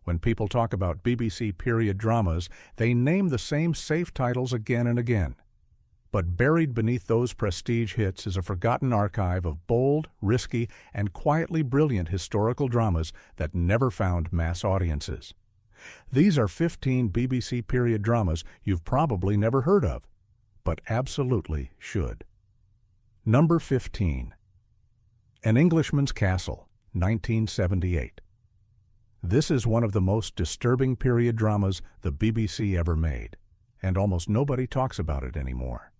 When people talk about BBC period dramas, they name the same safe titles again and again. But buried beneath those prestige hits is a forgotten archive of bold, risky, and quietly brilliant historical dramas that never found mass audiences. These are 15 BBC period dramas you've probably never heard of, but absolutely should. Number 15. An Englishman's Castle, 1978. This is one of the most disturbing period dramas the BBC ever made, and almost nobody talks about it anymore.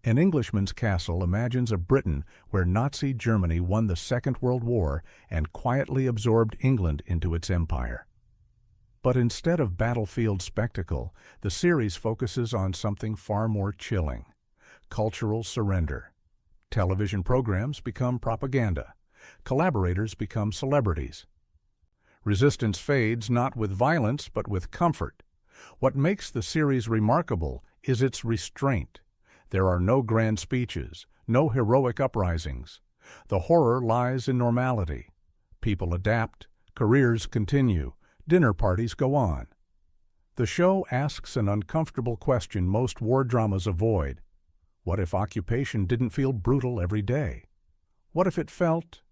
An Englishman's Castle imagines a Britain where Nazi Germany won the Second World War and quietly absorbed England into its empire. But instead of battlefield spectacle, the series focuses on something far more chilling: cultural surrender. Television programs become propaganda. Collaborators become celebrities. Resistance fades not with violence but with comfort. What makes the series remarkable is its restraint. There are no grand speeches, no heroic uprisings. The horror lies in normality. People adapt, careers continue, dinner parties go on. The show asks an uncomfortable question most war dramas avoid. What if occupation didn't feel brutal every day? What if it felt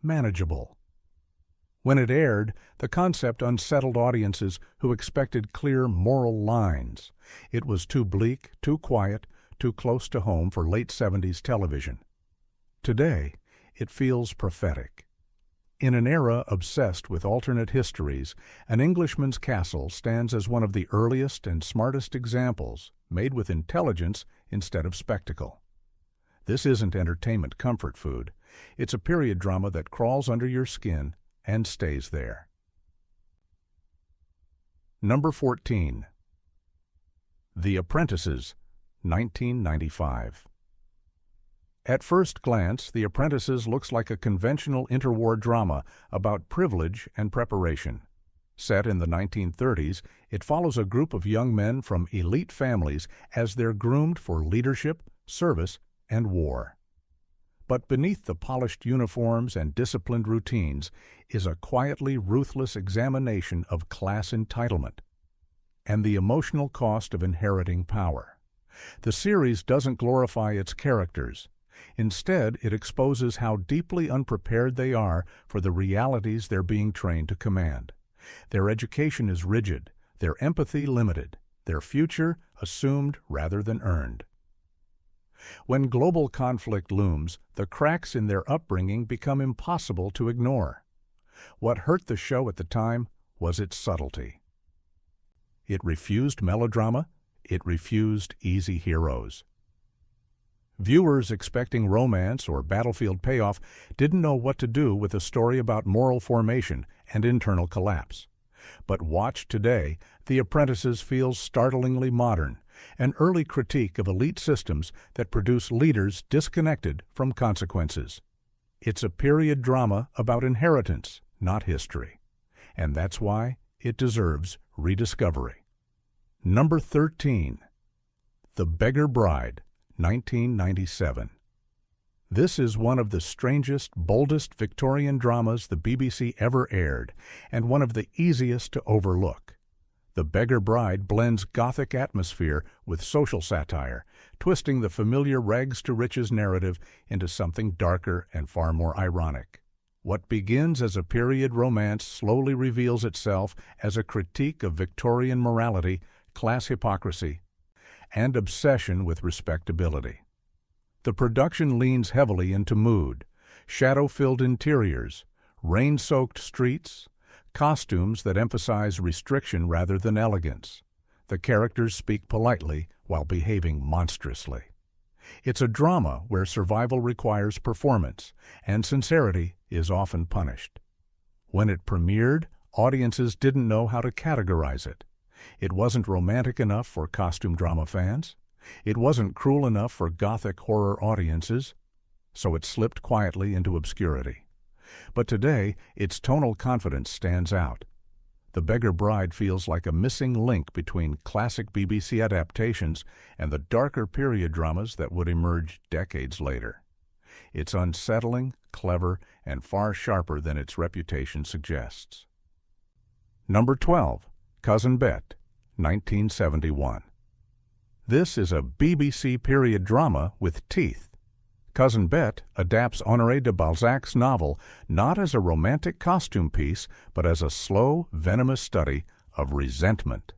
manageable? When it aired, the concept unsettled audiences who expected clear moral lines. It was too bleak, too quiet, too close to home for late 70s television. Today, it feels prophetic. In an era obsessed with alternate histories, An Englishman's Castle stands as one of the earliest and smartest examples, made with intelligence instead of spectacle. This isn't entertainment comfort food. It's a period drama that crawls under your skin and stays there. Number 14. The Apprentices, 1995. At first glance, The Apprentices looks like a conventional interwar drama about privilege and preparation. Set in the 1930s, it follows a group of young men from elite families as they're groomed for leadership, service, and war. But beneath the polished uniforms and disciplined routines is a quietly ruthless examination of class entitlement and the emotional cost of inheriting power. The series doesn't glorify its characters. Instead, it exposes how deeply unprepared they are for the realities they're being trained to command. Their education is rigid, their empathy limited, their future assumed rather than earned. When global conflict looms, the cracks in their upbringing become impossible to ignore. What hurt the show at the time was its subtlety. It refused melodrama, it refused easy heroes. Viewers expecting romance or battlefield payoff didn't know what to do with a story about moral formation and internal collapse. But watched today, The Apprentices feels startlingly modern, an early critique of elite systems that produce leaders disconnected from consequences. It's a period drama about inheritance, not history. And that's why it deserves rediscovery. Number 13. The Beggar Bride, 1997. This is one of the strangest, boldest Victorian dramas the BBC ever aired, and one of the easiest to overlook. The Beggar Bride blends Gothic atmosphere with social satire, twisting the familiar rags-to-riches narrative into something darker and far more ironic. What begins as a period romance slowly reveals itself as a critique of Victorian morality, class hypocrisy, and obsession with respectability. The production leans heavily into mood, shadow-filled interiors, rain-soaked streets, costumes that emphasize restriction rather than elegance. The characters speak politely while behaving monstrously. It's a drama where survival requires performance, and sincerity is often punished. When it premiered, audiences didn't know how to categorize it. It wasn't romantic enough for costume drama fans. It wasn't cruel enough for Gothic horror audiences, so it slipped quietly into obscurity. But today, its tonal confidence stands out. The Beggar Bride feels like a missing link between classic BBC adaptations and the darker period dramas that would emerge decades later. It's unsettling, clever, and far sharper than its reputation suggests. Number 12. Cousin Bette, 1971. This is a BBC period drama with teeth. Cousin Bette adapts Honoré de Balzac's novel not as a romantic costume piece, but as a slow, venomous study of resentment.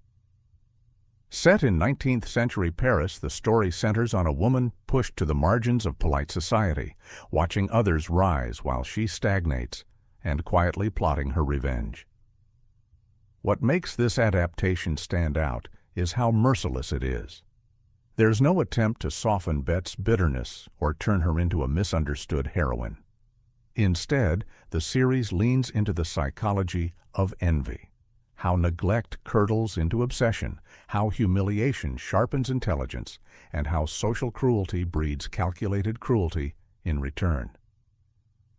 Set in 19th century Paris, the story centers on a woman pushed to the margins of polite society, watching others rise while she stagnates, and quietly plotting her revenge. What makes this adaptation stand out is how merciless it is. There's no attempt to soften Bette's bitterness or turn her into a misunderstood heroine. Instead, the series leans into the psychology of envy, how neglect curdles into obsession, how humiliation sharpens intelligence, and how social cruelty breeds calculated cruelty in return.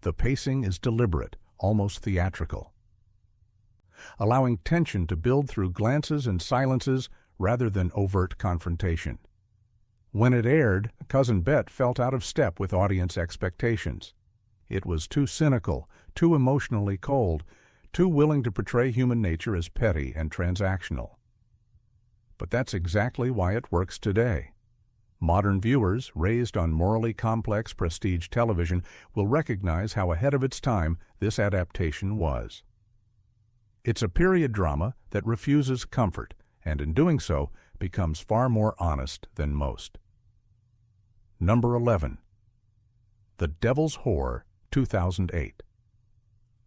The pacing is deliberate, almost theatrical, allowing tension to build through glances and silences rather than overt confrontation. When it aired, Cousin Bette felt out of step with audience expectations. It was too cynical, too emotionally cold, too willing to portray human nature as petty and transactional. But that's exactly why it works today. Modern viewers, raised on morally complex prestige television, will recognize how ahead of its time this adaptation was. It's a period drama that refuses comfort, and in doing so, becomes far more honest than most. Number 11. The Devil's Whore, 2008.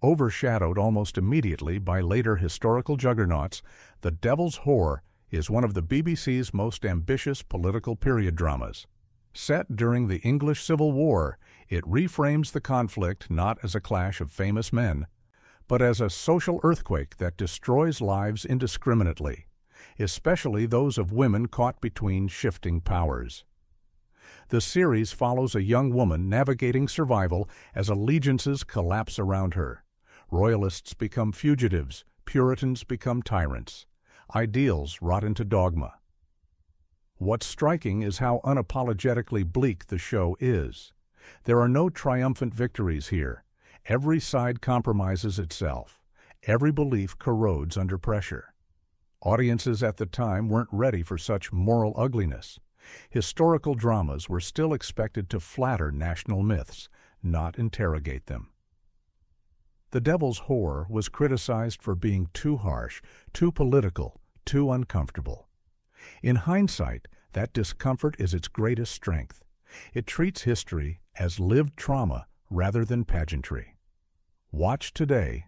Overshadowed almost immediately by later historical juggernauts, The Devil's Whore is one of the BBC's most ambitious political period dramas. Set during the English Civil War, it reframes the conflict not as a clash of famous men, but as a social earthquake that destroys lives indiscriminately, especially those of women caught between shifting powers. The series follows a young woman navigating survival as allegiances collapse around her. Royalists become fugitives, Puritans become tyrants. Ideals rot into dogma. What's striking is how unapologetically bleak the show is. There are no triumphant victories here. Every side compromises itself. Every belief corrodes under pressure. Audiences at the time weren't ready for such moral ugliness. Historical dramas were still expected to flatter national myths, not interrogate them. The Devil's Whore was criticized for being too harsh, too political, too uncomfortable. In hindsight, that discomfort is its greatest strength. It treats history as lived trauma rather than pageantry. Watched today,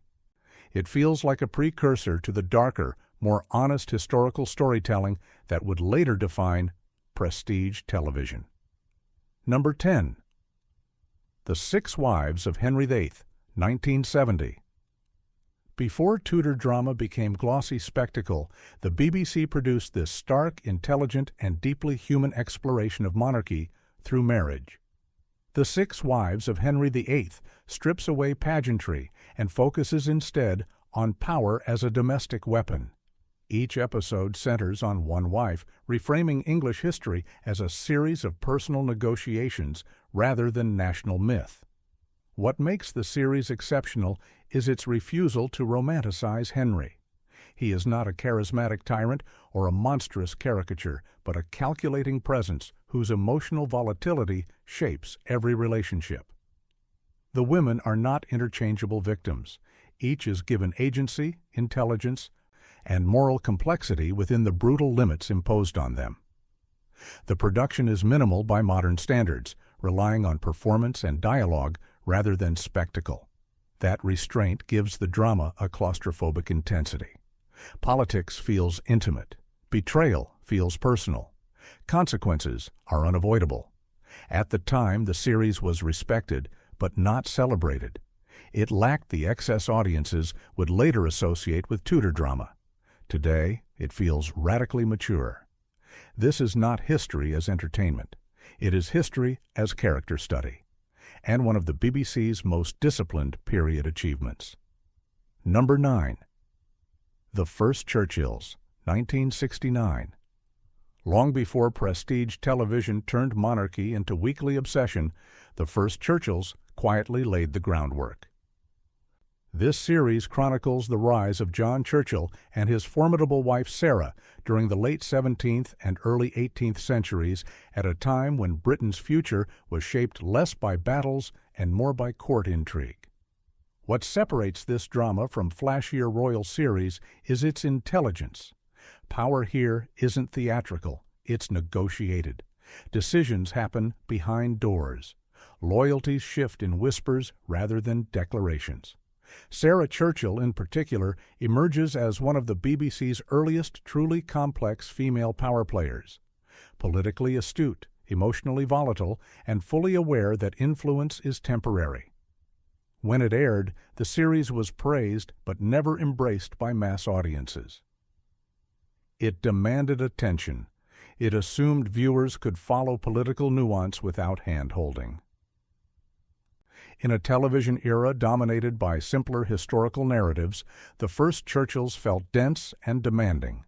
it feels like a precursor to the darker, more honest historical storytelling that would later define prestige television. Number 10. The Six Wives of Henry VIII, 1970. Before Tudor drama became glossy spectacle, the BBC produced this stark, intelligent, and deeply human exploration of monarchy through marriage. The Six Wives of Henry VIII strips away pageantry and focuses instead on power as a domestic weapon. Each episode centers on one wife, reframing English history as a series of personal negotiations rather than national myth. What makes the series exceptional is its refusal to romanticize Henry. He is not a charismatic tyrant or a monstrous caricature, but a calculating presence whose emotional volatility shapes every relationship. The women are not interchangeable victims. Each is given agency, intelligence, and moral complexity within the brutal limits imposed on them. The production is minimal by modern standards, relying on performance and dialogue rather than spectacle. That restraint gives the drama a claustrophobic intensity. Politics feels intimate. Betrayal feels personal. Consequences are unavoidable. At the time, the series was respected, but not celebrated. It lacked the excess audiences would later associate with Tudor drama. Today, it feels radically mature. This is not history as entertainment. It is history as character study, and one of the BBC's most disciplined period achievements. Number 9. The First Churchills, 1969. Long before prestige television turned monarchy into weekly obsession, the First Churchills quietly laid the groundwork. This series chronicles the rise of John Churchill and his formidable wife Sarah during the late 17th and early 18th centuries, at a time when Britain's future was shaped less by battles and more by court intrigue. What separates this drama from flashier royal series is its intelligence. Power here isn't theatrical, it's negotiated. Decisions happen behind doors. Loyalties shift in whispers rather than declarations. Sarah Churchill, in particular, emerges as one of the BBC's earliest truly complex female power players. Politically astute, emotionally volatile, and fully aware that influence is temporary. When it aired, the series was praised but never embraced by mass audiences. It demanded attention. It assumed viewers could follow political nuance without hand-holding. In a television era dominated by simpler historical narratives, the First Churchills felt dense and demanding.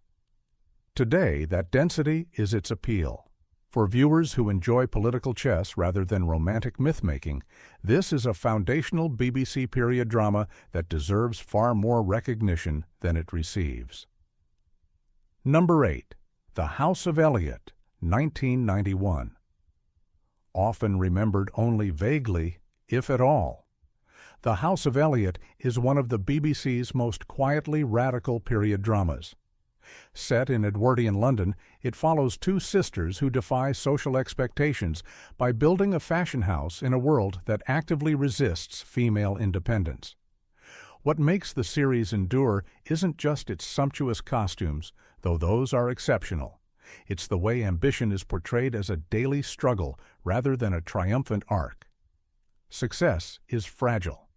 Today, that density is its appeal. For viewers who enjoy political chess rather than romantic myth-making, this is a foundational BBC period drama that deserves far more recognition than it receives. Number 8. The House of Elliot, 1991. Often remembered only vaguely, if at all. The House of Elliot is one of the BBC's most quietly radical period dramas. Set in Edwardian London, it follows two sisters who defy social expectations by building a fashion house in a world that actively resists female independence. What makes the series endure isn't just its sumptuous costumes, though those are exceptional. It's the way ambition is portrayed as a daily struggle rather than a triumphant arc. Success is fragile.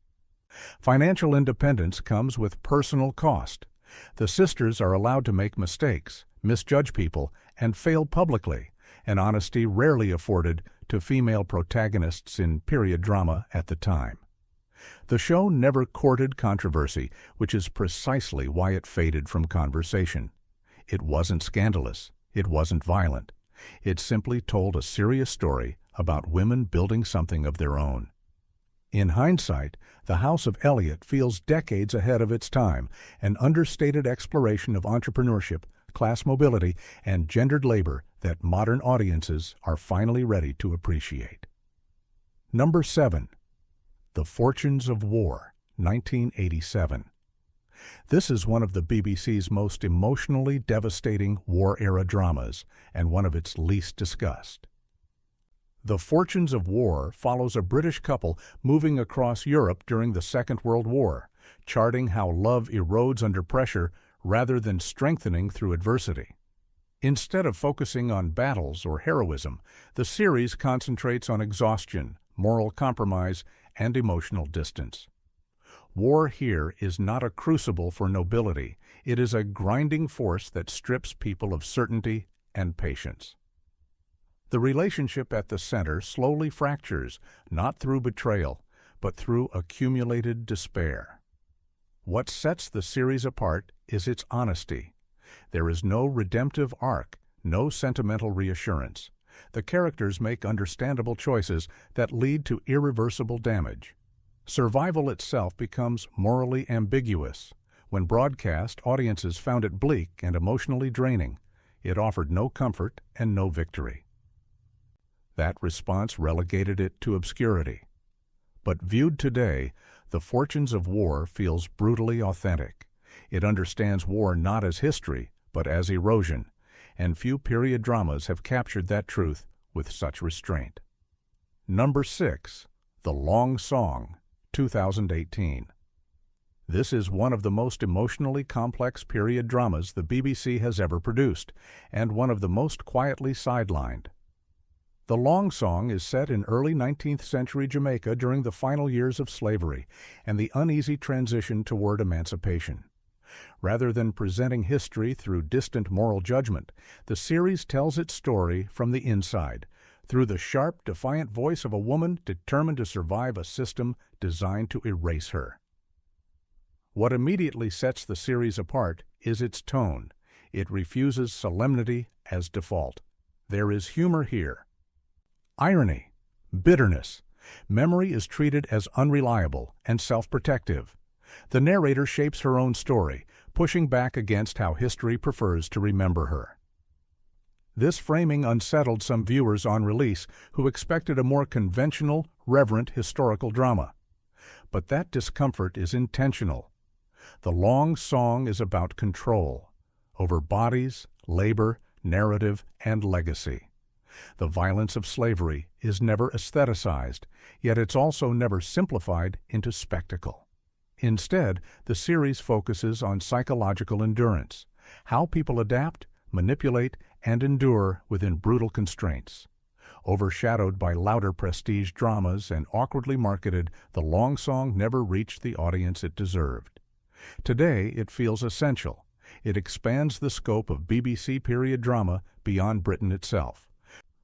Financial independence comes with personal cost. The sisters are allowed to make mistakes, misjudge people, and fail publicly, an honesty rarely afforded to female protagonists in period drama at the time. The show never courted controversy, which is precisely why it faded from conversation. It wasn't scandalous. It wasn't violent. It simply told a serious story about women building something of their own. In hindsight, the House of Elliot feels decades ahead of its time, an understated exploration of entrepreneurship, class mobility, and gendered labor that modern audiences are finally ready to appreciate. Number 7. The Fortunes of War, 1987. This is one of the BBC's most emotionally devastating war-era dramas, and one of its least discussed. The Fortunes of War follows a British couple moving across Europe during the Second World War, charting how love erodes under pressure rather than strengthening through adversity. Instead of focusing on battles or heroism, the series concentrates on exhaustion, moral compromise, and emotional distance. War here is not a crucible for nobility. It is a grinding force that strips people of certainty and patience. The relationship at the center slowly fractures, not through betrayal, but through accumulated despair. What sets the series apart is its honesty. There is no redemptive arc, no sentimental reassurance. The characters make understandable choices that lead to irreversible damage. Survival itself becomes morally ambiguous. When broadcast, audiences found it bleak and emotionally draining. It offered no comfort and no victory. That response relegated it to obscurity. But viewed today, The Fortunes of War feels brutally authentic. It understands war not as history, but as erosion, and few period dramas have captured that truth with such restraint. Number 6. The Long Song, 2018. This is one of the most emotionally complex period dramas the BBC has ever produced, and one of the most quietly sidelined. The Long Song is set in early 19th century Jamaica during the final years of slavery and the uneasy transition toward emancipation. Rather than presenting history through distant moral judgment, the series tells its story from the inside, through the sharp, defiant voice of a woman determined to survive a system designed to erase her. What immediately sets the series apart is its tone. It refuses solemnity as default. There is humor here. Irony, bitterness. Memory is treated as unreliable and self-protective. The narrator shapes her own story, pushing back against how history prefers to remember her. This framing unsettled some viewers on release who expected a more conventional, reverent historical drama. But that discomfort is intentional. The long song is about control over bodies, labor, narrative, and legacy. The violence of slavery is never aestheticized, yet it's also never simplified into spectacle. Instead, the series focuses on psychological endurance, how people adapt, manipulate, and endure within brutal constraints. Overshadowed by louder prestige dramas and awkwardly marketed, the long song never reached the audience it deserved. Today, it feels essential. It expands the scope of BBC period drama beyond Britain itself,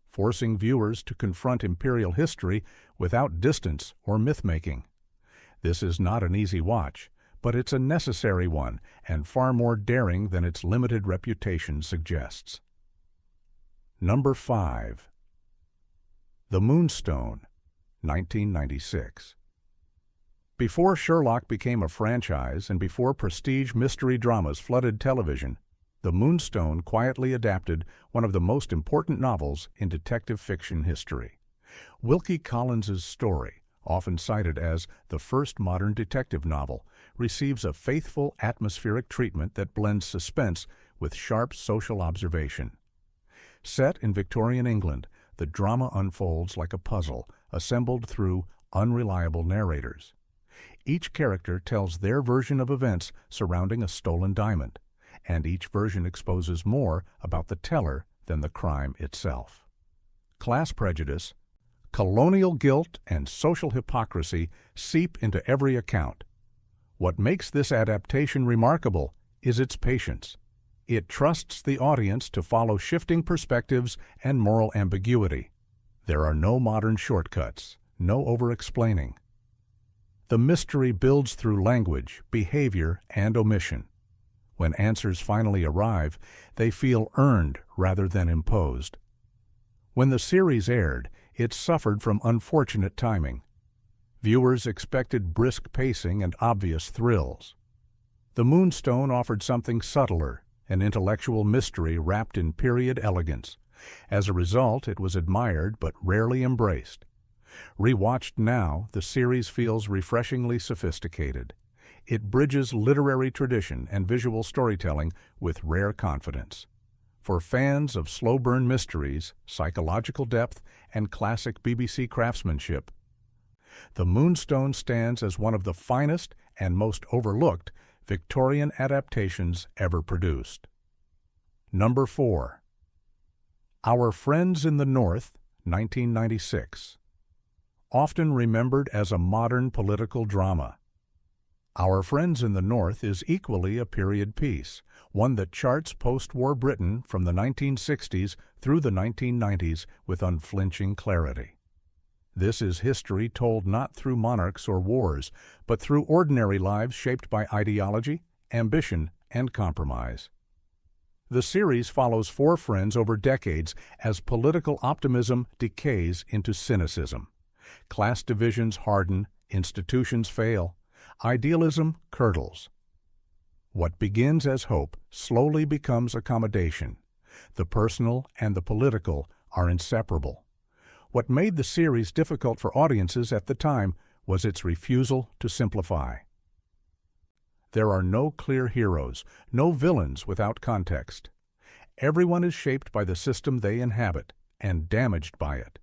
forcing viewers to confront imperial history without distance or myth-making. This is not an easy watch, but it's a necessary one and far more daring than its limited reputation suggests. Number 5. The Moonstone, 1996. Before Sherlock became a franchise and before prestige mystery dramas flooded television, The Moonstone quietly adapted one of the most important novels in detective fiction history. Wilkie Collins's story, often cited as the first modern detective novel, receives a faithful atmospheric treatment that blends suspense with sharp social observation. Set in Victorian England, the drama unfolds like a puzzle assembled through unreliable narrators. Each character tells their version of events surrounding a stolen diamond, and each version exposes more about the teller than the crime itself. Class prejudice, colonial guilt, and social hypocrisy seep into every account. What makes this adaptation remarkable is its patience. It trusts the audience to follow shifting perspectives and moral ambiguity. There are no modern shortcuts, no over-explaining. The mystery builds through language, behavior, and omission. When answers finally arrive, they feel earned rather than imposed. When the series aired, it suffered from unfortunate timing. Viewers expected brisk pacing and obvious thrills. The Moonstone offered something subtler, an intellectual mystery wrapped in period elegance. As a result, it was admired but rarely embraced. Rewatched now, the series feels refreshingly sophisticated. It bridges literary tradition and visual storytelling with rare confidence. For fans of slow-burn mysteries, psychological depth, and classic BBC craftsmanship, The Moonstone stands as one of the finest and most overlooked Victorian adaptations ever produced. Number 4. Our Friends in the North, 1996. Often remembered as a modern political drama, Our Friends in the North is equally a period piece, one that charts post-war Britain from the 1960s through the 1990s with unflinching clarity. This is history told not through monarchs or wars, but through ordinary lives shaped by ideology, ambition, and compromise. The series follows 4 friends over decades as political optimism decays into cynicism. Class divisions harden, institutions fail, idealism curdles. What begins as hope slowly becomes accommodation. The personal and the political are inseparable. What made the series difficult for audiences at the time was its refusal to simplify. There are no clear heroes, no villains without context. Everyone is shaped by the system they inhabit and damaged by it.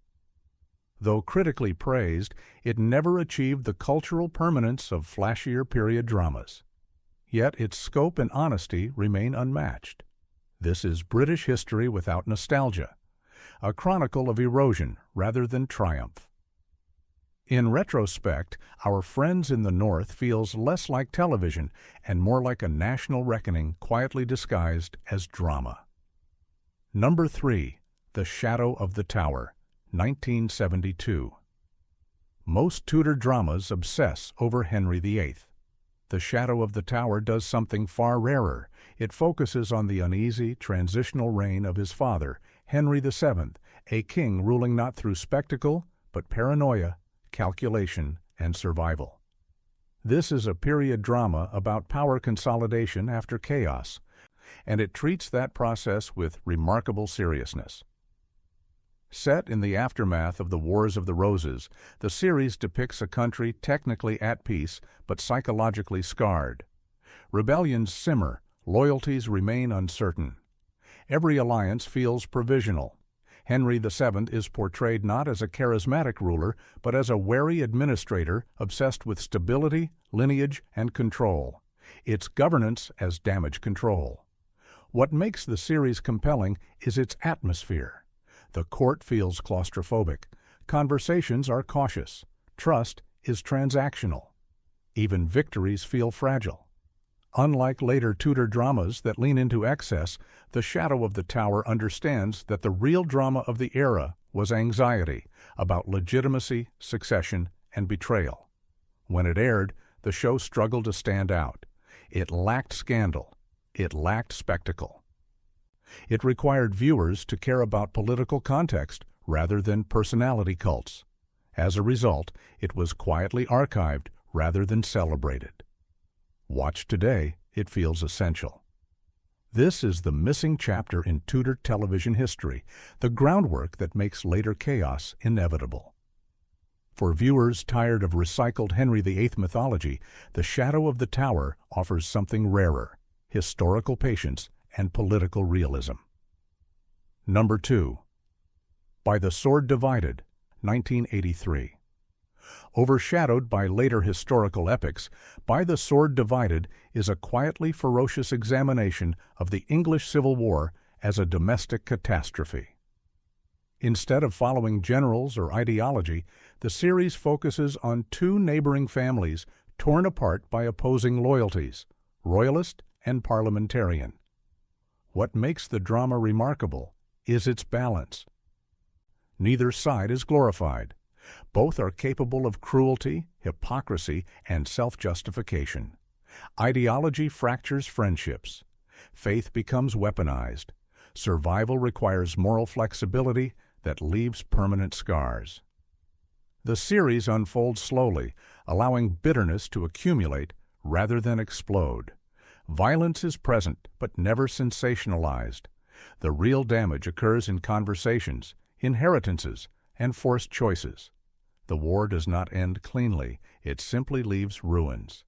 Though critically praised, it never achieved the cultural permanence of flashier period dramas. Yet its scope and honesty remain unmatched. This is British history without nostalgia, a chronicle of erosion rather than triumph. In retrospect, Our Friends in the North feels less like television and more like a national reckoning quietly disguised as drama. Number 3. The Shadow of the Tower, 1972. Most Tudor dramas obsess over Henry VIII. The Shadow of the Tower does something far rarer. It focuses on the uneasy, transitional reign of his father, Henry VII, a king ruling not through spectacle, but paranoia, calculation, and survival. This is a period drama about power consolidation after chaos, and it treats that process with remarkable seriousness. Set in the aftermath of the Wars of the Roses, the series depicts a country technically at peace but psychologically scarred. Rebellions simmer, loyalties remain uncertain. Every alliance feels provisional. Henry VII is portrayed not as a charismatic ruler, but as a wary administrator obsessed with stability, lineage, and control. Its governance as damage control. What makes the series compelling is its atmosphere. The court feels claustrophobic. Conversations are cautious. Trust is transactional. Even victories feel fragile. Unlike later Tudor dramas that lean into excess, The Shadow of the Tower understands that the real drama of the era was anxiety about legitimacy, succession, and betrayal. When it aired, the show struggled to stand out. It lacked scandal. It lacked spectacle. It required viewers to care about political context rather than personality cults. As a result, it was quietly archived rather than celebrated. Watched today, it feels essential. This is the missing chapter in Tudor television history, the groundwork that makes later chaos inevitable. For viewers tired of recycled Henry VIII mythology, The Shadow of the Tower offers something rarer: historical patience and political realism. Number 2. By the Sword Divided, 1983. Overshadowed by later historical epics, By the Sword Divided is a quietly ferocious examination of the English Civil War as a domestic catastrophe. Instead of following generals or ideology, the series focuses on two neighboring families torn apart by opposing loyalties, royalist and parliamentarian. What makes the drama remarkable is its balance. Neither side is glorified. Both are capable of cruelty, hypocrisy, and self-justification. Ideology fractures friendships. Faith becomes weaponized. Survival requires moral flexibility that leaves permanent scars. The series unfolds slowly, allowing bitterness to accumulate rather than explode. Violence is present, but never sensationalized. The real damage occurs in conversations, inheritances, and forced choices. The war does not end cleanly, it simply leaves ruins.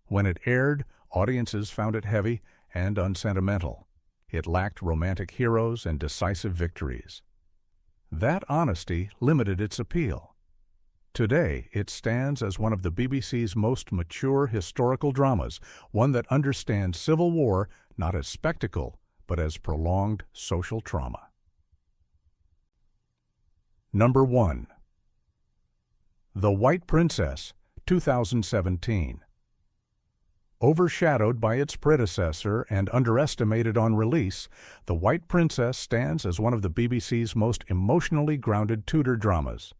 When it aired, audiences found it heavy and unsentimental. It lacked romantic heroes and decisive victories. That honesty limited its appeal. Today, it stands as one of the BBC's most mature historical dramas, one that understands civil war not as spectacle, but as prolonged social trauma. Number 1. The White Princess, 2017. Overshadowed by its predecessor and underestimated on release, The White Princess stands as one of the BBC's most emotionally grounded Tudor dramas.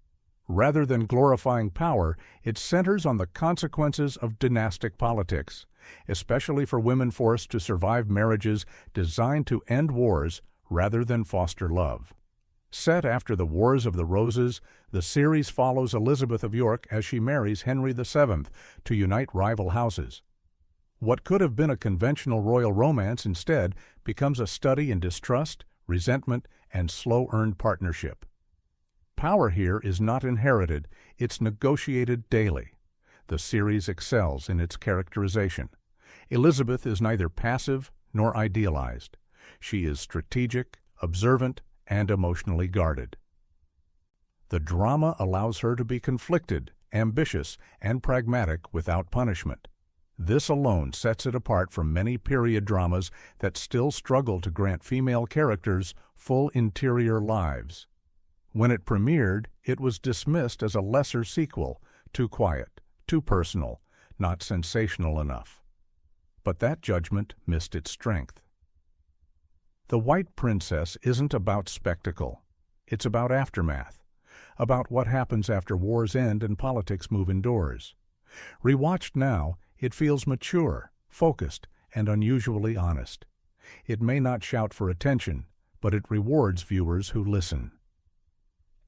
Rather than glorifying power, it centers on the consequences of dynastic politics, especially for women forced to survive marriages designed to end wars rather than foster love. Set after the Wars of the Roses, the series follows Elizabeth of York as she marries Henry VII to unite rival houses. What could have been a conventional royal romance instead becomes a study in distrust, resentment, and slow-earned partnership. Power here is not inherited, it's negotiated daily. The series excels in its characterization. Elizabeth is neither passive nor idealized. She is strategic, observant, and emotionally guarded. The drama allows her to be conflicted, ambitious, and pragmatic without punishment. This alone sets it apart from many period dramas that still struggle to grant female characters full interior lives. When it premiered, it was dismissed as a lesser sequel, too quiet, too personal, not sensational enough. But that judgment missed its strength. The White Princess isn't about spectacle. It's about aftermath, about what happens after wars end and politics move indoors. Rewatched now, it feels mature, focused, and unusually honest. It may not shout for attention, but it rewards viewers who listen.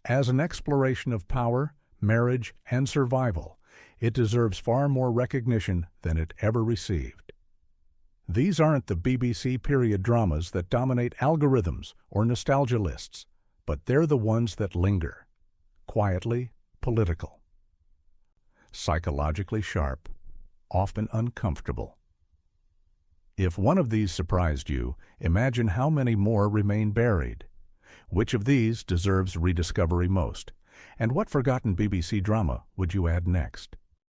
As an exploration of power, marriage, and survival, It deserves far more recognition than it ever received. These aren't the BBC period dramas that dominate algorithms or nostalgia lists, but they're the ones that linger. Quietly political. Psychologically sharp. Often uncomfortable. If one of these surprised you, imagine how many more remain buried. Which of these deserves rediscovery most? And what forgotten BBC drama would you add next?